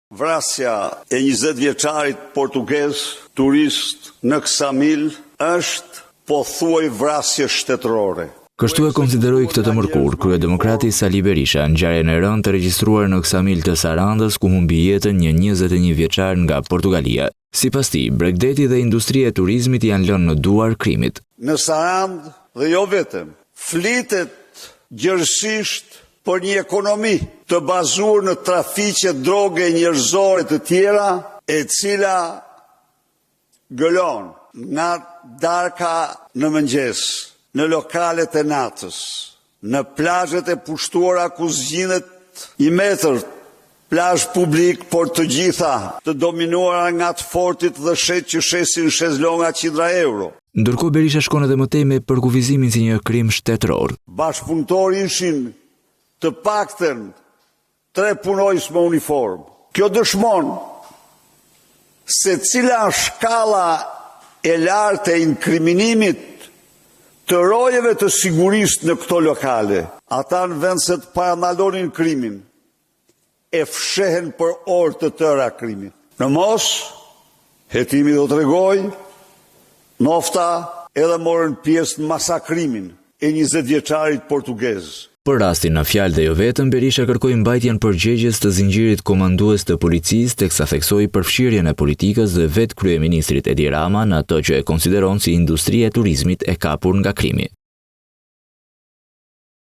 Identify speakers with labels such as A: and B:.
A: Vrasja e 20 vjeçarit portugez, turist në Ksamil, është pothuaj vrasje shtetërore.
B: Kështu e konsideroi këtë të mërkur kryedemokrati Sali Berisha në ngjarjen e rëndë të regjistruar në Ksamil të Sarandës, ku humbi jetën një 21 vjeçar nga Portugalia. Sipas tij, Bregdeti dhe industria e turizmit janë lënë në duar krimit.
A: Në Sarandë dhe jo vetëm, flitet gjërësisht për një ekonomi të bazuar në trafiqe droge njerëzore të tjera, e cila gëlon nga darka në mëngjes, në lokalet e natës, në plazhet e pushtuara ku zgjidhet 1 metër plazh publik, por të gjitha të dominuara nga të fortit dhe shet që shesin shezlonga qindra euro.
B: Ndërkohë Berisha shkon edhe më tej me përkufizimin si një krim shtetëror.
A: Bashkëpunëtorë ishin të paktën 3 punojës me uniformë. Kjo dëshmon se cila është shkalla e lartë e inkriminimit të rojeve të sigurisë në këto lokale. Ata në vend se të parandalonin krimin, e fshehen për orë të tëra krimin. Në mos, hetimi do të regoj, nofta edhe morën pjesë në masakrimin e 20 vjeçarit portugez.
B: Për rastin në fjalë dhe jo vetëm, Berisha kërkoi mbajtjen përgjegjës të zinxhirit komandues të policisë, teksa theksoi përfshirjen e politikës dhe vetë kryeministrit Edi Rama në ato që e konsideron si industria e turizmit e kapur nga krimi.